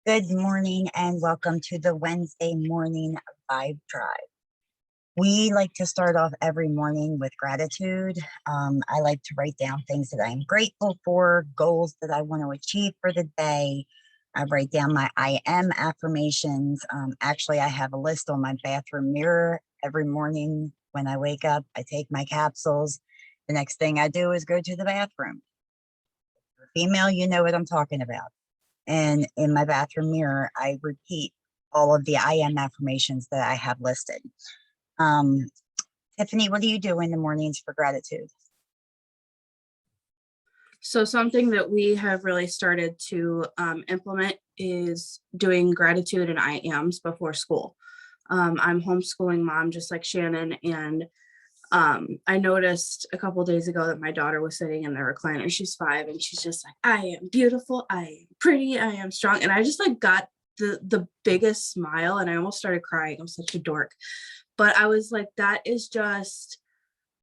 Good morning and welcome to the Wednesday morning vibe drive. We like to start off every morning with gratitude. I like to write down things that I'm grateful for, goals that I want to achieve for the day. I write down my I am affirmations. Actually, I have a list on my bathroom mirror every morning when I wake up. I take my capsules. The next thing I do is go to the bathroom. If you're female, you know what I'm talking about. And in my bathroom mirror, I repeat all of the I am affirmations that I have listed. Tiffany, what do you do in the mornings for gratitude? So something that we have really started to implement is doing gratitude and I ams before school. I'm homeschooling mom, just like Shannon, and I noticed a couple days ago that my daughter was sitting in the recliner. She's 5 and she's just like, I am beautiful, I am pretty, I am strong. And I just like got the biggest smile and I almost started crying. I'm such a dork. But I was like, that is just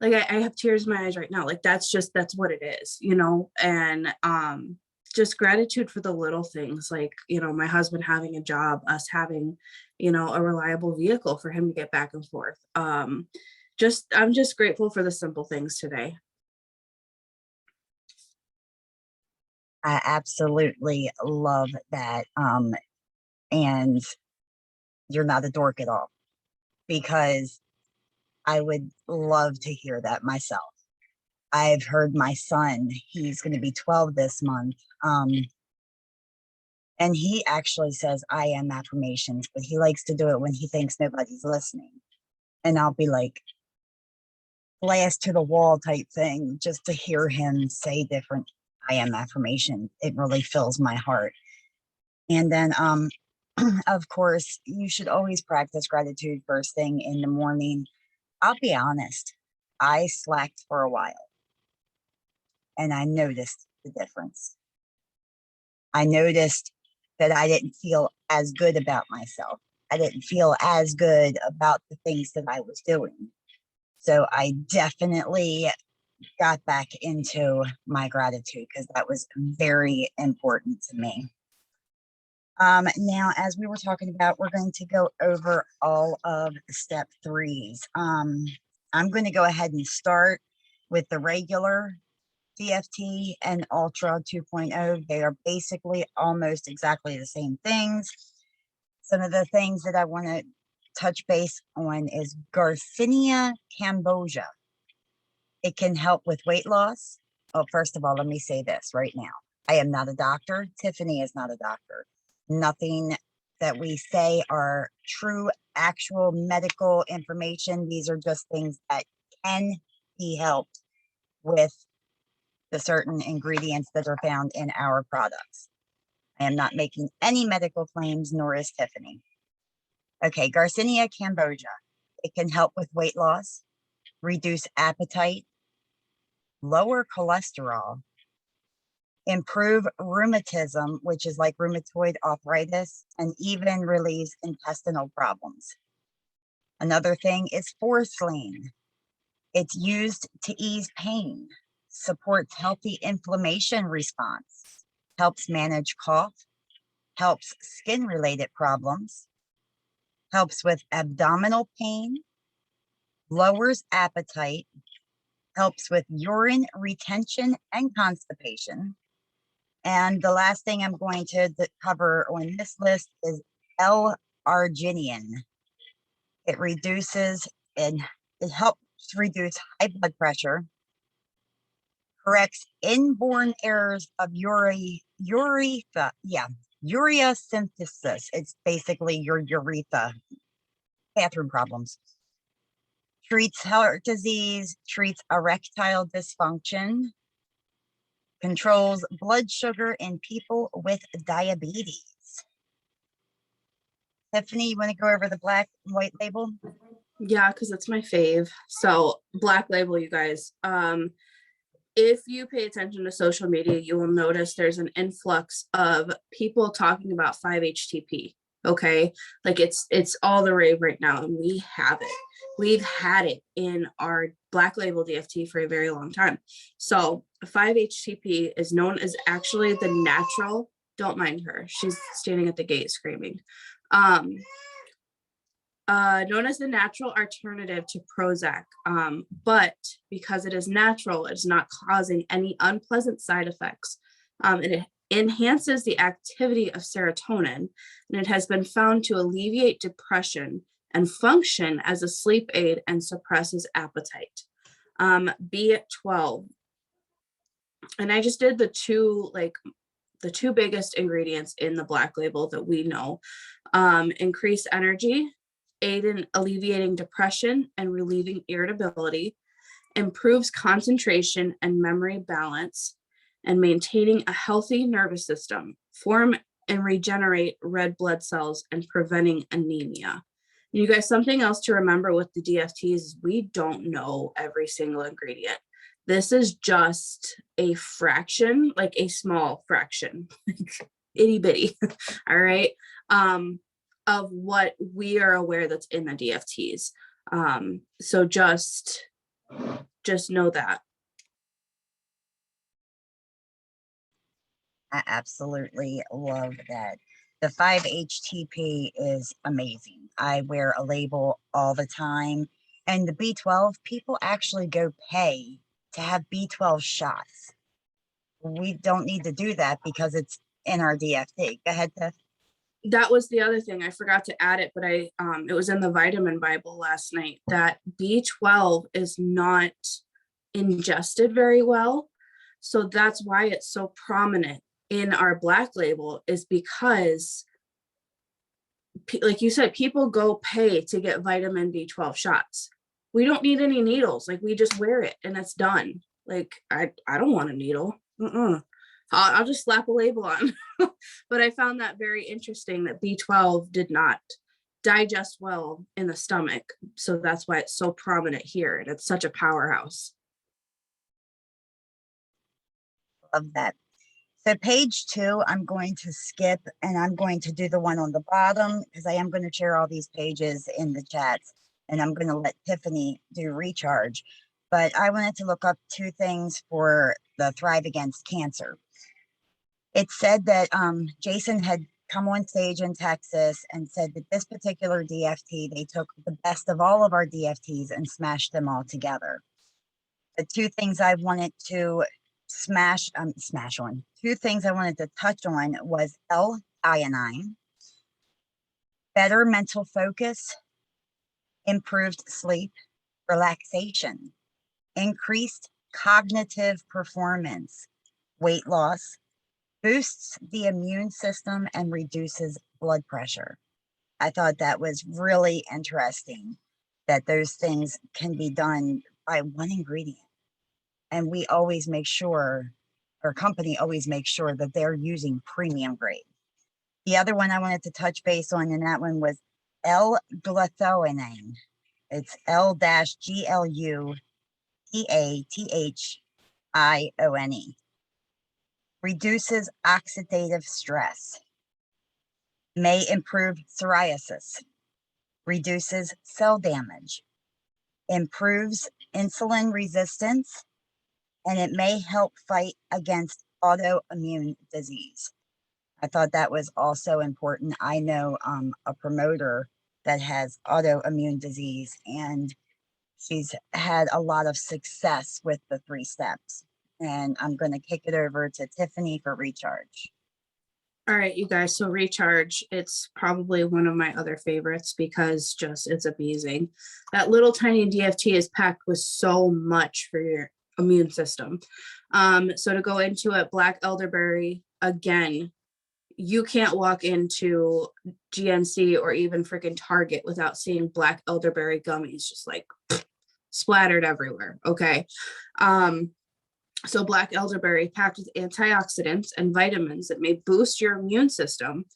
like, I have tears in my eyes right now. Like, that's what it is, and just gratitude for the little things, like, my husband having a job, us having, a reliable vehicle for him to get back and forth. I'm just grateful for the simple things today. I absolutely love that. And you're not a dork at all, because I would love to hear that myself. I've heard my son, he's going to be 12 this month. And he actually says I am affirmations, but he likes to do it when he thinks nobody's listening. And I'll be like, blast to the wall type thing, just to hear him say different I am affirmations. It really fills my heart. And then, of course, you should always practice gratitude first thing in the morning. I'll be honest, I slacked for a while and I noticed the difference. I noticed that I didn't feel as good about myself. I didn't feel as good about the things that I was doing. So I definitely got back into my gratitude because that was very important to me. Now, as we were talking about, we're going to go over all of step 3s. I'm going to go ahead and start with the regular DFT and Ultra 2.0. They are basically almost exactly the same things. Some of the things that I want to touch base on is Garcinia Cambogia. It can help with weight loss. Oh, first of all, let me say this right now. I am not a doctor. Tiffany is not a doctor. Nothing that we say are true, actual medical information. These are just things that can be helped with the certain ingredients that are found in our products. I am not making any medical claims, nor is Tiffany. Okay, Garcinia Cambogia. It can help with weight loss, reduce appetite, lower cholesterol, improve rheumatism, which is like rheumatoid arthritis, and even relieves intestinal problems. Another thing is forcing. It's used to ease pain, supports healthy inflammation response, helps manage cough, helps skin-related problems, helps with abdominal pain, lowers appetite, helps with urine retention and constipation. And the last thing I'm going to cover on this list is L-arginine. It reduces and it helps reduce high blood pressure, corrects inborn errors of urea synthesis. It's basically your urethra, bathroom problems. Treats heart disease, treats erectile dysfunction, controls blood sugar in people with diabetes. Tiffany, you want to go over the black and white label? Yeah, because it's my fave. So black label, you guys. If you pay attention to social media, you will notice there's an influx of people talking about 5-HTP. Okay, like it's all the rave right now, and we have it. We've had it in our black label DFT for a very long time. So 5-HTP is known as actually the natural Don't mind her. She's standing at the gate screaming. Known as the natural alternative to Prozac, but because it is natural, it's not causing any unpleasant side effects. It enhances the activity of serotonin, and it has been found to alleviate depression and function as a sleep aid and suppresses appetite. B12. And I just did the two biggest ingredients in the black label that we know. Increased energy, aid in alleviating depression and relieving irritability, improves concentration and memory balance, and maintaining a healthy nervous system, form and regenerate red blood cells, and preventing anemia. You guys, something else to remember with the DFTs is we don't know every single ingredient. This is just a fraction, like a small fraction, itty bitty, all right, of what we are aware that's in the DFTs. So just know that. I absolutely love that. The 5-HTP is amazing. I wear a label all the time. And the B12, people actually go pay to have B12 shots. We don't need to do that because it's in our DFT. Go ahead, Tiff. That was the other thing. I forgot to add it, but it was in the vitamin Bible last night that B12 is not ingested very well. So that's why it's so prominent in our black label, is because, like you said, people go pay to get vitamin B12 shots. We don't need any needles. Like, we just wear it and it's done. Like, I don't want a needle. I'll just slap a label on. But I found that very interesting that B12 did not digest well in the stomach. So that's why it's so prominent here. And it's such a powerhouse. Love that. So page 2, I'm going to skip and I'm going to do the one on the bottom because I am going to share all these pages in the chats, and I'm going to let Tiffany do recharge. But I wanted to look up 2 things for the Thrive Against Cancer. It said that Jason had come on stage in Texas and said that this particular DFT, they took the best of all of our DFTs and smashed them all together. The 2 things I wanted to smash on, 2 things I wanted to touch on was L-thionine, better mental focus, improved sleep, relaxation, increased cognitive performance, weight loss, boosts the immune system, and reduces blood pressure. I thought that was really interesting that those things can be done by one ingredient. And we always make sure, our company always makes sure that they're using premium grade. The other one I wanted to touch base on, and that one was L-glutathione. It's L-GLUTATHIONE. Reduces oxidative stress, may improve psoriasis, reduces cell damage, improves insulin resistance, and it may help fight against autoimmune disease. I thought that was also important. I know a promoter that has autoimmune disease, and she's had a lot of success with the 3 steps. And I'm going to kick it over to Tiffany for recharge. All right, you guys, so recharge, it's probably one of my other favorites because it's amazing. That little tiny DFT is packed with so much for your immune system. So to go into it, black elderberry, again, you can't walk into GNC or even freaking Target without seeing black elderberry gummies just like splattered everywhere. Okay. So black elderberry, packed with antioxidants and vitamins that may boost your immune system.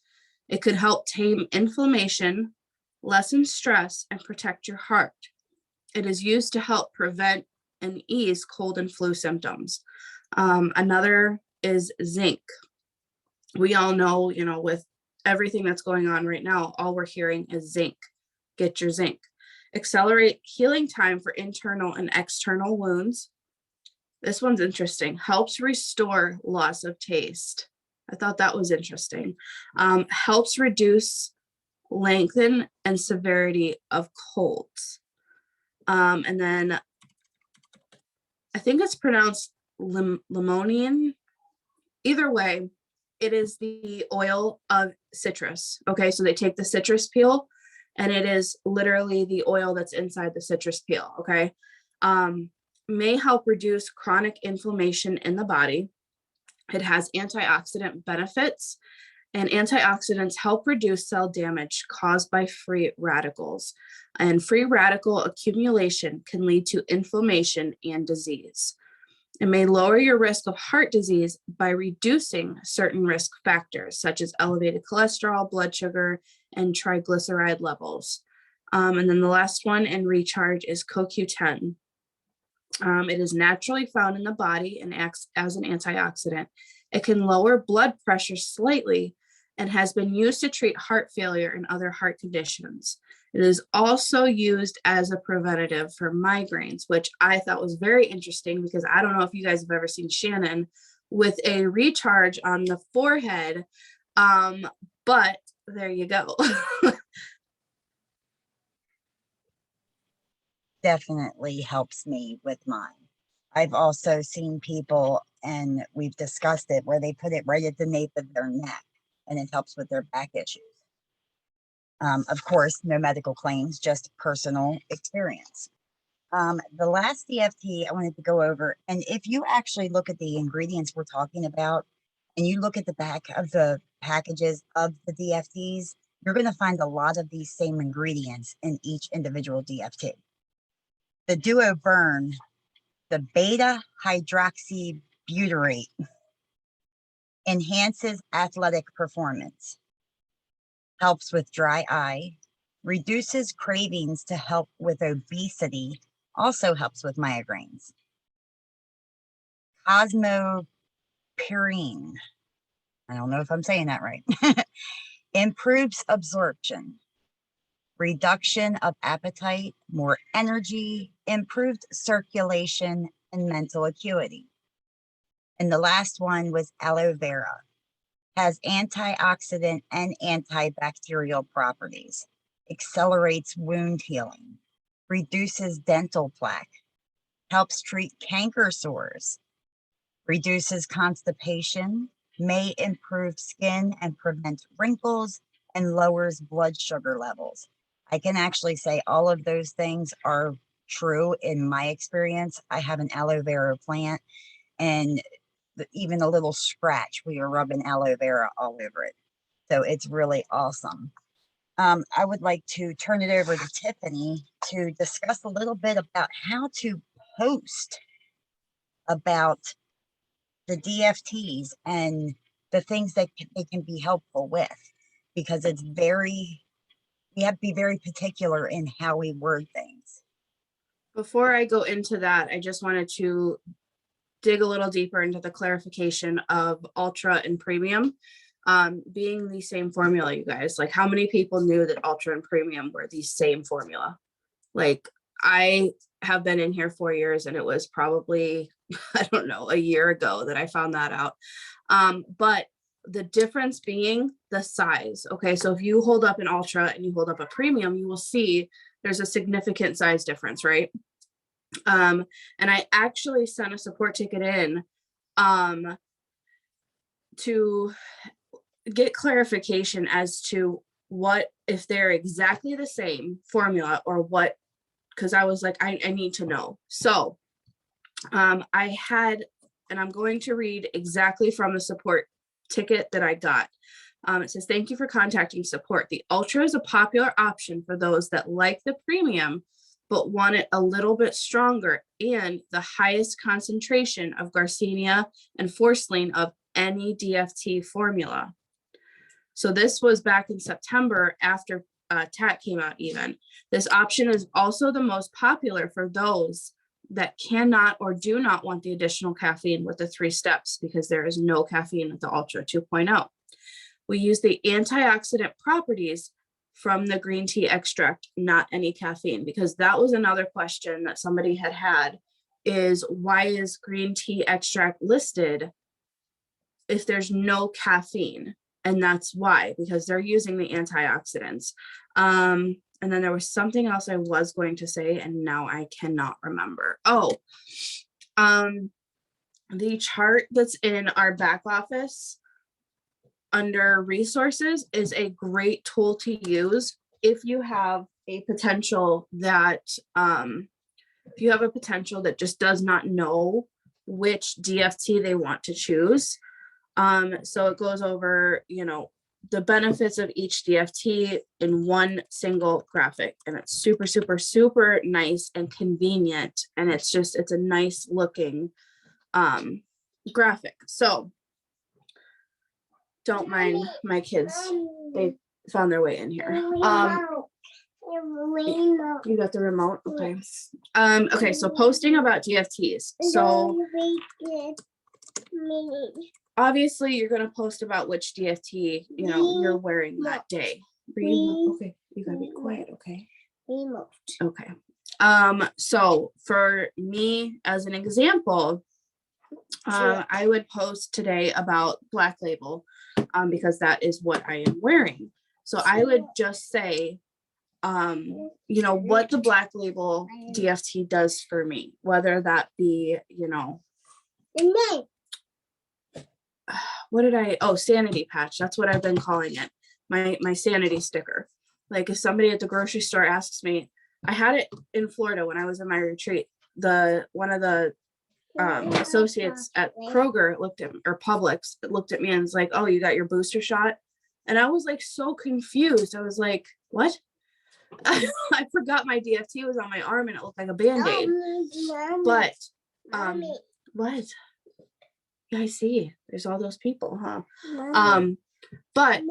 It could help tame inflammation, lessen stress, and protect your heart. It is used to help prevent and ease cold and flu symptoms. Another is zinc. We all know, with everything that's going on right now, all we're hearing is zinc. Get your zinc. Accelerate healing time for internal and external wounds. This one's interesting. Helps restore loss of taste. I thought that was interesting. Helps reduce lengthen and severity of colds. And then I think it's pronounced limonian. Either way, it is the oil of citrus. Okay, so they take the citrus peel and it is literally the oil that's inside the citrus peel. Okay, may help reduce chronic inflammation in the body. It has antioxidant benefits, and antioxidants help reduce cell damage caused by free radicals. And free radical accumulation can lead to inflammation and disease. It may lower your risk of heart disease by reducing certain risk factors, such as elevated cholesterol, blood sugar, and triglyceride levels. And then the last one in recharge is CoQ10. It is naturally found in the body and acts as an antioxidant. It can lower blood pressure slightly and has been used to treat heart failure and other heart conditions. It is also used as a preventative for migraines, which I thought was very interesting because I don't know if you guys have ever seen Shannon with a recharge on the forehead, but there you go. Definitely helps me with mine. I've also seen people, and we've discussed it, where they put it right at the nape of their neck, and it helps with their back issues. Of course, no medical claims, just personal experience. The last DFT I wanted to go over, and if you actually look at the ingredients we're talking about, and you look at the back of the packages of the DFTs, you're going to find a lot of these same ingredients in each individual DFT. The Duo Burn, the beta hydroxybutyrate, enhances athletic performance, helps with dry eye, reduces cravings to help with obesity, also helps with migraines. Cosmopurine, I don't know if I'm saying that right, improves absorption, reduction of appetite, more energy, improved circulation, and mental acuity. And the last one was aloe vera, has antioxidant and antibacterial properties, accelerates wound healing, reduces dental plaque, helps treat canker sores, reduces constipation, may improve skin and prevent wrinkles, and lowers blood sugar levels. I can actually say all of those things are true in my experience. I have an aloe vera plant, and even a little scratch, we are rubbing aloe vera all over it. So it's really awesome. I would like to turn it over to Tiffany to discuss a little bit about how to post about the DFTs and the things that they can be helpful with, because it's we have to be very particular in how we word things. Before I go into that, I just wanted to dig a little deeper into the clarification of ultra and premium being the same formula, you guys. Like, how many people knew that ultra and premium were the same formula? Like, I have been in here 4 years, and it was probably, I don't know, a year ago that I found that out. But the difference being the size. Okay, so if you hold up an ultra and you hold up a premium, you will see there's a significant size difference, right? And I actually sent a support ticket in to get clarification as to what, if they're exactly the same formula or what, because I was like, I need to know. So I had, and I'm going to read exactly from the support ticket that I got. It says, thank you for contacting support. The Ultra is a popular option for those that like the premium, but want it a little bit stronger and the highest concentration of Garcinia and Forceline of any DFT formula. So this was back in September after TAT came out even. This option is also the most popular for those that cannot or do not want the additional caffeine with the 3 steps, because there is no caffeine with the Ultra 2.0. We use the antioxidant properties from the green tea extract, not any caffeine, because that was another question that somebody had, is why is green tea extract listed if there's no caffeine. And that's why, because they're using the antioxidants. And then there was something else I was going to say, and now I cannot remember. Oh, the chart that's in our back office under resources is a great tool to use if you have a potential that just does not know which DFT they want to choose. So it goes over, you know, the benefits of each DFT in one single graphic, and it's super, super, super nice and convenient. And it's a nice looking graphic. So don't mind my kids. They found their way in here. You got the remote? Okay. Okay, so posting about DFTs. So obviously you're going to post about which DFT, you know, you're wearing that day. Okay, you gotta be quiet, okay? Okay. So for me, as an example, I would post today about Black Label, because that is what I am wearing. So I would just say, you know, what the Black Label DFT does for me, whether that be, you know, sanity patch. That's what I've been calling it. My sanity sticker. Like if somebody at the grocery store asks me, I had it in Florida when I was in my retreat. One of the associates at Kroger Publix looked at me and was like, "Oh, you got your booster shot?" And I was like so confused. I was like, "What?" I forgot my DFT was on my arm and it looked like a Band-Aid. But what? Yeah, I see. There's all those people, huh? But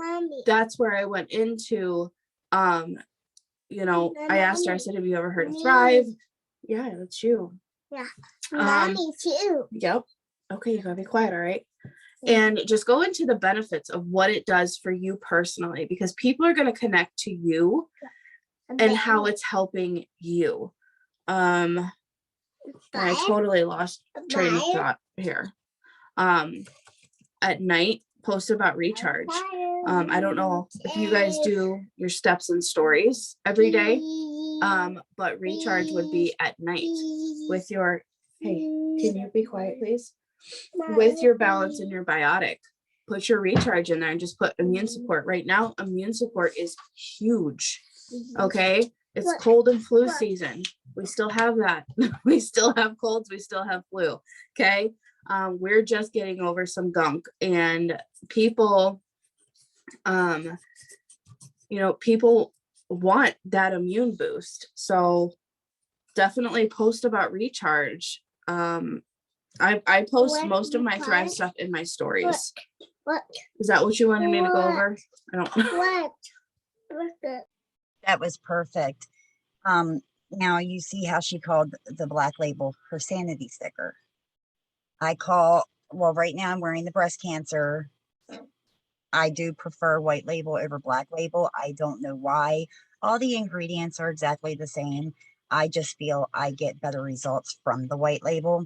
that's where I went into, you know, I asked her, I said, "Have you ever heard of Thrive?" Yeah, that's you. Yeah. Mommy too. Yep. Okay, you gotta be quiet, all right? And just go into the benefits of what it does for you personally, because people are going to connect to you and how it's helping you. I totally lost train of thought here. At night, post about recharge. I don't know if you guys do your steps and stories every day, but recharge would be at night with your, hey, can you be quiet, please? With your balance and your biotic. Put your recharge in there and just put immune support. Right now, immune support is huge. Okay, it's cold and flu season. We still have that. We still have colds. We still have flu. Okay, we're just getting over some gunk, and people, you know, people want that immune boost. So definitely post about recharge. I post most of my Thrive stuff in my stories. What? Is that what you wanted me to go over? I don't know. What? That was perfect. Now you see how she called the Black Label her sanity sticker. Well, right now I'm wearing the breast cancer. I do prefer white label over Black Label. I don't know why. All the ingredients are exactly the same. I just feel I get better results from the white label.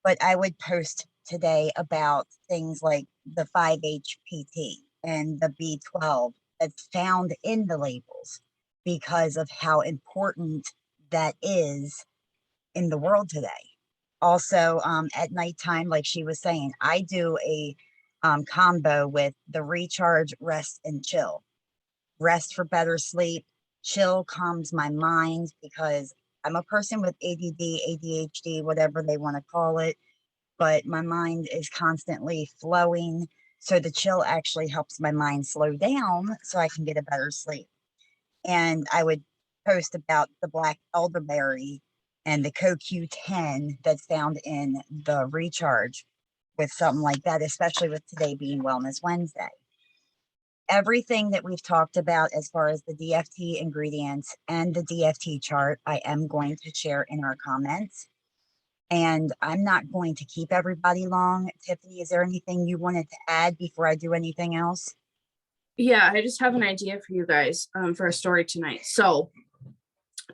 But I would post today about things like the 5-HPT and the B12 that's found in the labels because of how important that is in the world today. Also, at nighttime, like she was saying, I do a combo with the recharge, rest, and chill. Rest for better sleep. Chill calms my mind because I'm a person with ADD, ADHD, whatever they want to call it, but my mind is constantly flowing. So the chill actually helps my mind slow down so I can get a better sleep. And I would post about the black elderberry and the CoQ10 that's found in the recharge with something like that, especially with today being Wellness Wednesday. Everything that we've talked about as far as the DFT ingredients and the DFT chart, I am going to share in our comments. And I'm not going to keep everybody long. Tiffany, is there anything you wanted to add before I do anything else? Yeah, I just have an idea for you guys for a story tonight. So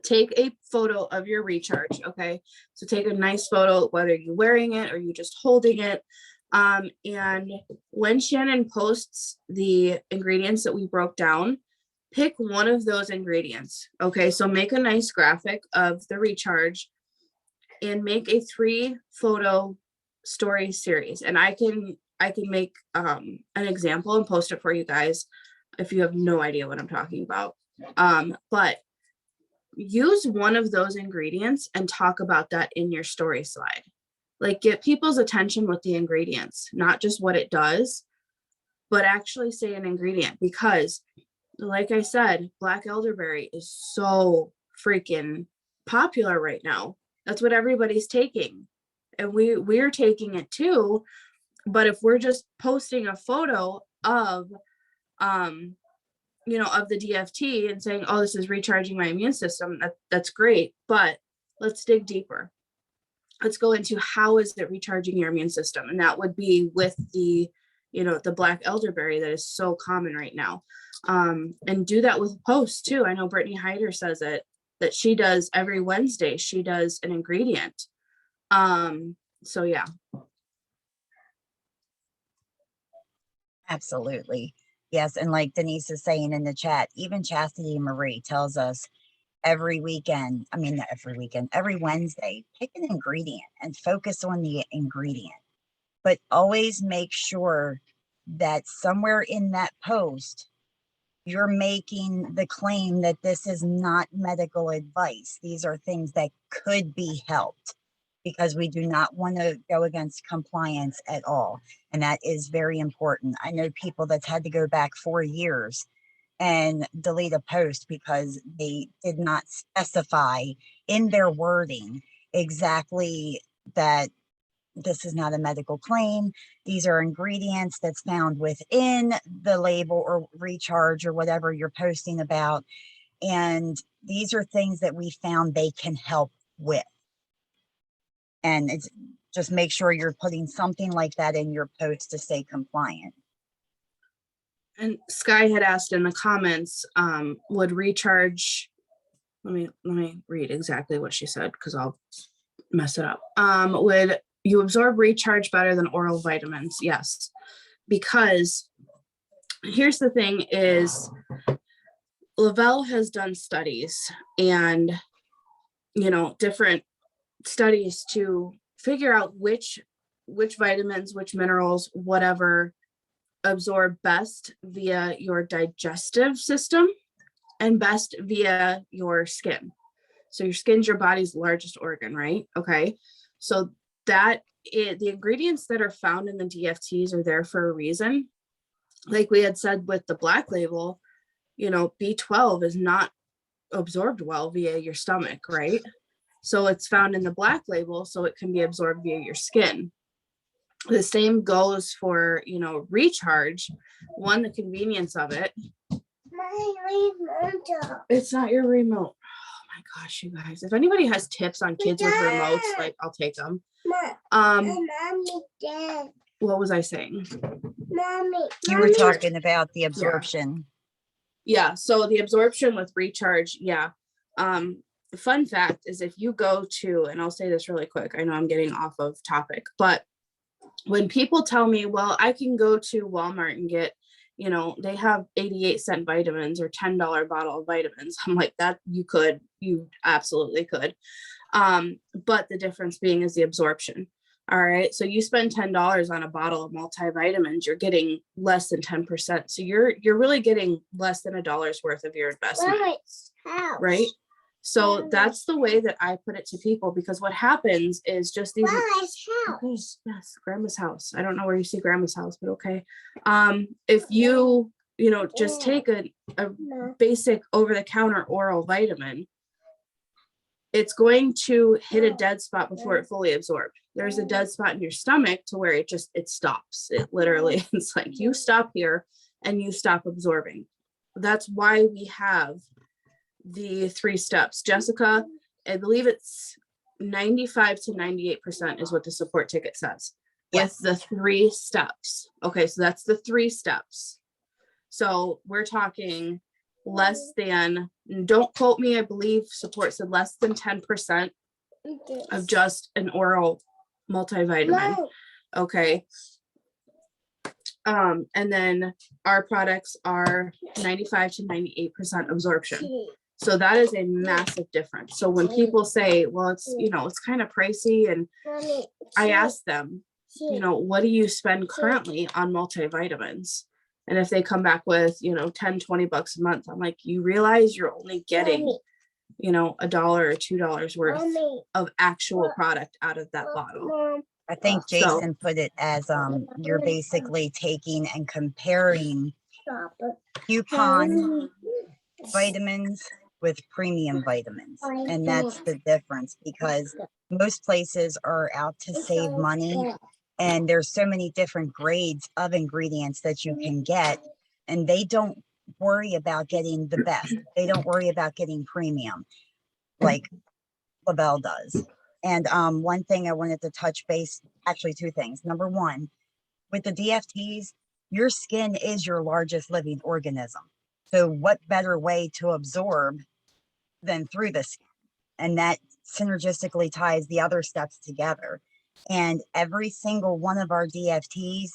take a photo of your recharge, okay? So take a nice photo, whether you're wearing it or you just holding it, And when Shannon posts the ingredients that we broke down, pick one of those ingredients. Okay, so make a nice graphic of the recharge and make a 3-photo story series. And I can make an example and post it for you guys if you have no idea what I'm talking about. But use one of those ingredients and talk about that in your story slide. Like, get people's attention with the ingredients, not just what it does, but actually say an ingredient, because like I said, black elderberry is so freaking popular right now. That's what everybody's taking. And we're taking it too. But if we're just posting a photo of, of the DFT and saying, oh, this is recharging my immune system, that's great. But let's dig deeper. Let's go into how is it recharging your immune system? And that would be with the black elderberry that is so common right now. And do that with posts too. I know Brittany Hyder says it, that she does every Wednesday, she does an ingredient. So yeah. Absolutely. Yes. And like Denise is saying in the chat, even Chastity Marie tells us every Wednesday, pick an ingredient and focus on the ingredient. But always make sure that somewhere in that post, you're making the claim that this is not medical advice. These are things that could be helped, because we do not want to go against compliance at all. And that is very important. I know people that's had to go back 4 years and delete a post because they did not specify in their wording exactly that this is not a medical claim. These are ingredients that's found within the label or recharge or whatever you're posting about. And these are things that we found they can help with. And it's just make sure you're putting something like that in your post to stay compliant. And Skye had asked in the comments, would recharge, let me read exactly what she said, because I'll mess it up. Would you absorb recharge better than oral vitamins? Yes, because here's the thing is, Lavelle has done studies and, different studies to figure out which vitamins, which minerals, whatever, absorb best via your digestive system and best via your skin. So your skin's your body's largest organ, right? Okay. So the ingredients that are found in the DFTs are there for a reason. Like we had said with the black label, B12 is not absorbed well via your stomach, right? So it's found in the black label, so it can be absorbed via your skin. The same goes for, recharge. One, the convenience of it. My remote. It's not your remote. Oh my gosh, you guys. If anybody has tips on kids with remotes, like, I'll take them. Mommy, Dad. What was I saying? Mommy. You were talking about the absorption. Yeah, so the absorption with recharge, yeah. The fun fact is, if you go to, and I'll say this really quick, I know I'm getting off of topic, but when people tell me, well, I can go to Walmart and get, they have 88-cent vitamins or $10 bottle of vitamins. I'm like, that you absolutely could. But the difference being is the absorption. All right. So you spend $10 on a bottle of multivitamins, you're getting less than 10%. So you're really getting less than $1 worth of your investment. Right. So that's the way that I put it to people, because what happens is just these. Okay, yes, grandma's house. I don't know where you see grandma's house, but okay. If you, just take a basic over-the-counter oral vitamin, it's going to hit a dead spot before it fully absorbed. There's a dead spot in your stomach to where it stops. It literally, it's like you stop here and you stop absorbing. That's why we have the 3 steps. Jessica, I believe it's 95 to 98% is what the support ticket says. Yes. With the 3 steps. Okay, so that's the 3 steps. So we're talking less than, don't quote me, I believe support said less than 10% of just an oral multivitamin. Okay. And then our products are 95 to 98% absorption. So that is a massive difference. So when people say, well, it's, you know, it's kind of pricey, and I ask them, you know, what do you spend currently on multivitamins? And if they come back with, you know, 10, 20 bucks a month, I'm like, you realize you're only getting, you know, $1 or $2 worth of actual product out of that bottle. I think Jason put it as you're basically taking and comparing coupon vitamins with premium vitamins. And that's the difference, because most places are out to save money, and there's so many different grades of ingredients that you can get, and they don't worry about getting the best. They don't worry about getting premium like Lavelle does. And one thing I wanted to touch base, actually two things. Number one, with the DFTs, your skin is your largest living organism. So what better way to absorb than through the skin? And that synergistically ties the other steps together. And every single one of our DFTs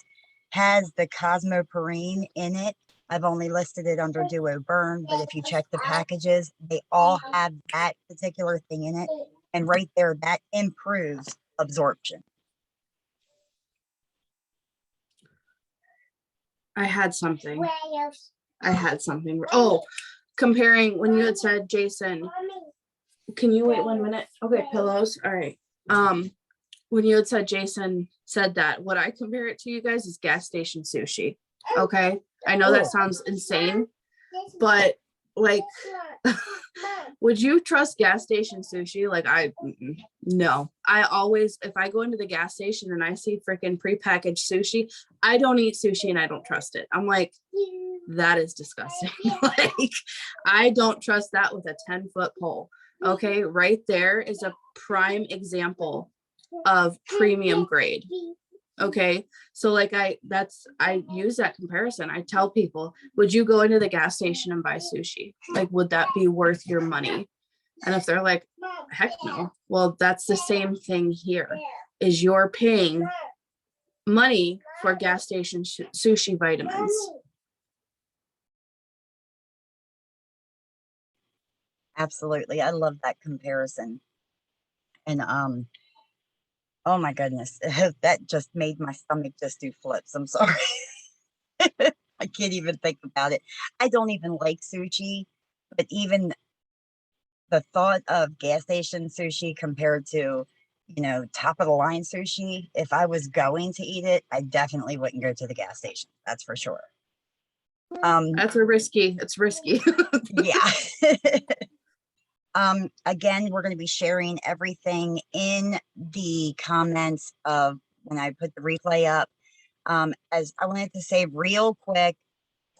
has the cosmoporine in it. I've only listed it under Duo Burn, but if you check the packages, they all have that particular thing in it. And right there, that improves absorption. I had something. Oh, comparing when you had said, Jason, can you wait 1 minute? Okay, pillows. All right. When you had said, Jason said that, what I compare it to, you guys, is gas station sushi. Okay. I know that sounds insane, but like, would you trust gas station sushi? Like no, I always, if I go into the gas station and I see freaking prepackaged sushi, I don't eat sushi and I don't trust it. I'm like, that is disgusting. Like, I don't trust that with a 10-foot pole. Okay. Right there is a prime example of premium grade. Okay. So like I use that comparison. I tell people, would you go into the gas station and buy sushi? Like, would that be worth your money? And if they're like, heck no. Well, that's the same thing here, is you're paying money for gas station sushi vitamins. Absolutely. I love that comparison. And oh my goodness, that just made my stomach just do flips. I'm sorry. I can't even think about it. I don't even like sushi, but even the thought of gas station sushi compared to, you know, top of the line sushi, if I was going to eat it, I definitely wouldn't go to the gas station. That's for sure. It's risky. Yeah. Again, we're going to be sharing everything in the comments of when I put the replay up. As I wanted to say real quick,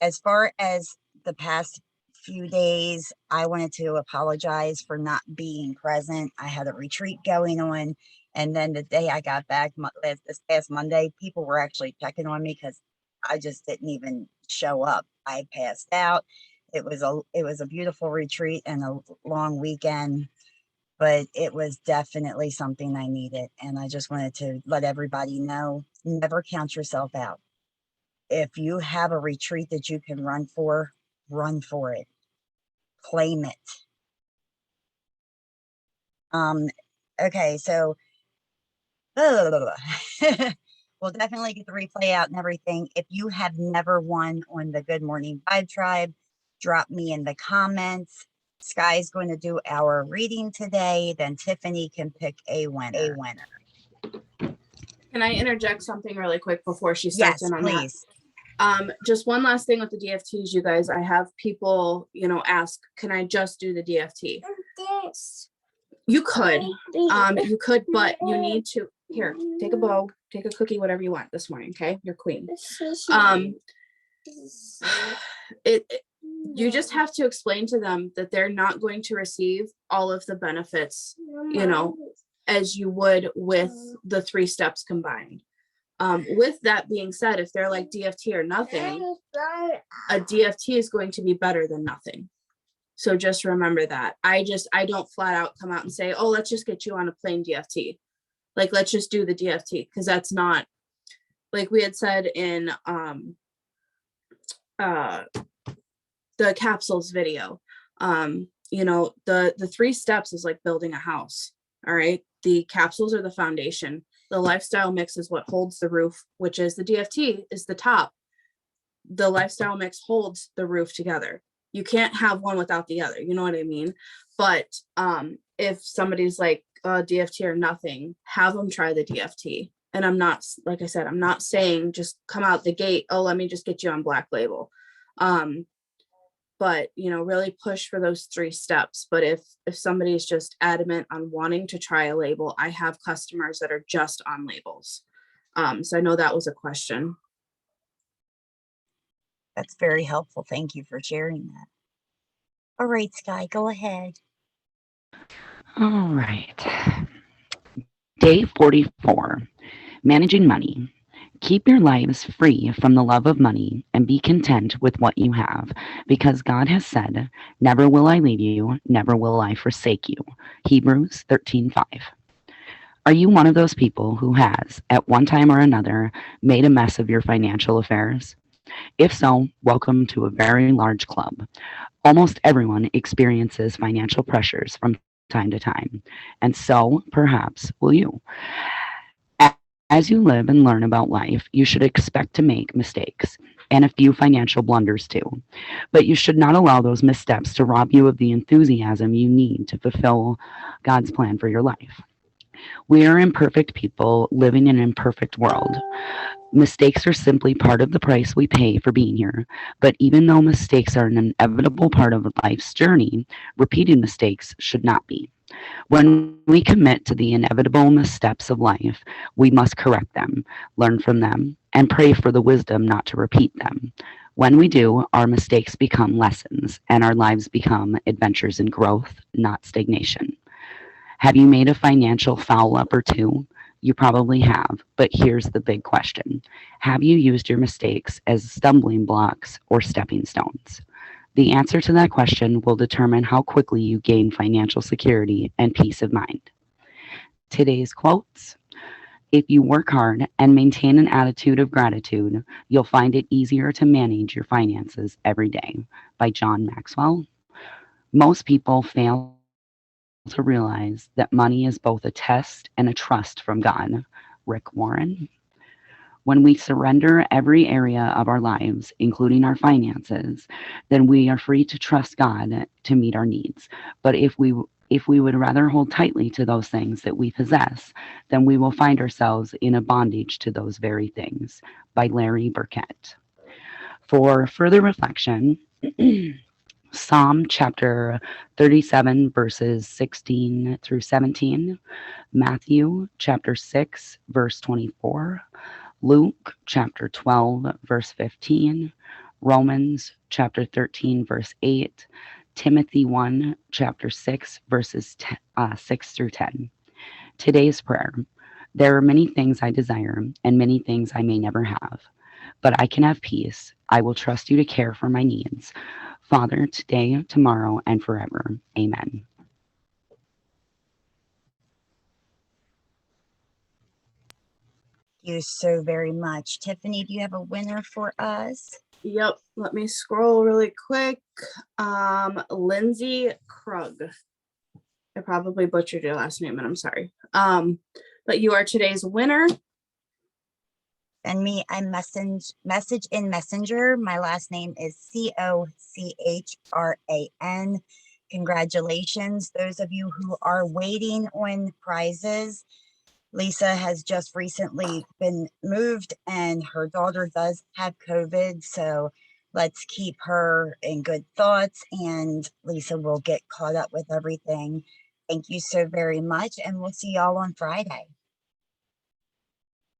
as far as the past few days, I wanted to apologize for not being present. I had a retreat going on. And then the day I got back this past Monday, people were actually checking on me because I just didn't even show up. I passed out. It was a beautiful retreat and a long weekend, but it was definitely something I needed. And I just wanted to let everybody know, never count yourself out. If you have a retreat that you can run for it. Claim it. Okay, so we'll definitely get the replay out and everything. If you have never won on the Good Morning Vibe Tribe, drop me in the comments. Skye's going to do our reading today. Then Tiffany can pick a winner. Can I interject something really quick before she starts in on please. That? Just one last thing with the DFTs, you guys. I have people, you know, ask, can I just do the DFT? You could, but you need to, here, take a bow, take a cookie, whatever you want this morning. Okay. You're queen. You just have to explain to them that they're not going to receive all of the benefits, you know, as you would with the 3 steps combined. With that being said, if they're like DFT or nothing, a DFT is going to be better than nothing. So just remember that. I don't flat out come out and say, oh, let's just get you on a plain DFT. Like, let's just do the DFT, because that's not, like we had said in the capsules video, you know, the 3 steps is like building a house. All right. The capsules are the foundation. The lifestyle mix is what holds the roof, which is the DFT is the top. The lifestyle mix holds the roof together. You can't have one without the other. You know what I mean? But if somebody's like DFT or nothing, have them try the DFT. And I'm not, like I said, I'm not saying just come out the gate, oh, let me just get you on Black Label. But you know, really push for those 3 steps. But if somebody's just adamant on wanting to try a label, I have customers that are just on labels. So I know that was a question. That's very helpful. Thank you for sharing that. All right, Skye, go ahead. All right. Day 44, managing money. Keep your lives free from the love of money and be content with what you have, because God has said, never will I leave you, never will I forsake you. Hebrews 13:5. Are you one of those people who has, at one time or another, made a mess of your financial affairs? If so, welcome to a very large club. Almost everyone experiences financial pressures from time to time, and so, perhaps, will you. As you live and learn about life, you should expect to make mistakes and a few financial blunders too. But you should not allow those missteps to rob you of the enthusiasm you need to fulfill God's plan for your life. We are imperfect people living in an imperfect world. Mistakes are simply part of the price we pay for being here. But even though mistakes are an inevitable part of life's journey, repeated mistakes should not be. When we commit to the inevitable missteps of life, we must correct them, learn from them, and pray for the wisdom not to repeat them. When we do, our mistakes become lessons, and our lives become adventures in growth, not stagnation. Have you made a financial foul up or two? You probably have, but here's the big question. Have you used your mistakes as stumbling blocks or stepping stones? The answer to that question will determine how quickly you gain financial security and peace of mind. Today's quotes: if you work hard and maintain an attitude of gratitude, you'll find it easier to manage your finances every day, by John Maxwell. Most people fail to realize that money is both a test and a trust from God, Rick Warren. When we surrender every area of our lives, including our finances, then we are free to trust God to meet our needs. But if we would rather hold tightly to those things that we possess, then we will find ourselves in a bondage to those very things, by Larry Burkett. For further reflection, Psalm chapter 37, verses 16 through 17, Matthew chapter 6, verse 24, Luke chapter 12, verse 15, Romans chapter 13, verse 8, Timothy 1, chapter 6, verses 6 through 10. Today's prayer. There are many things I desire, and many things I may never have, but I can have peace. I will trust you to care for my needs. Father, today, tomorrow, and forever. Amen. Thank you so very much. Tiffany, do you have a winner for us? Yep. Let me scroll really quick. Lindsay Krug. I probably butchered your last name and I'm sorry. But you are today's winner. Send me a message in Messenger. My last name is Cochran. Congratulations, those of you who are waiting on prizes. Lisa has just recently been moved and her daughter does have COVID. So let's keep her in good thoughts and Lisa will get caught up with everything. Thank you so very much. And we'll see y'all on Friday.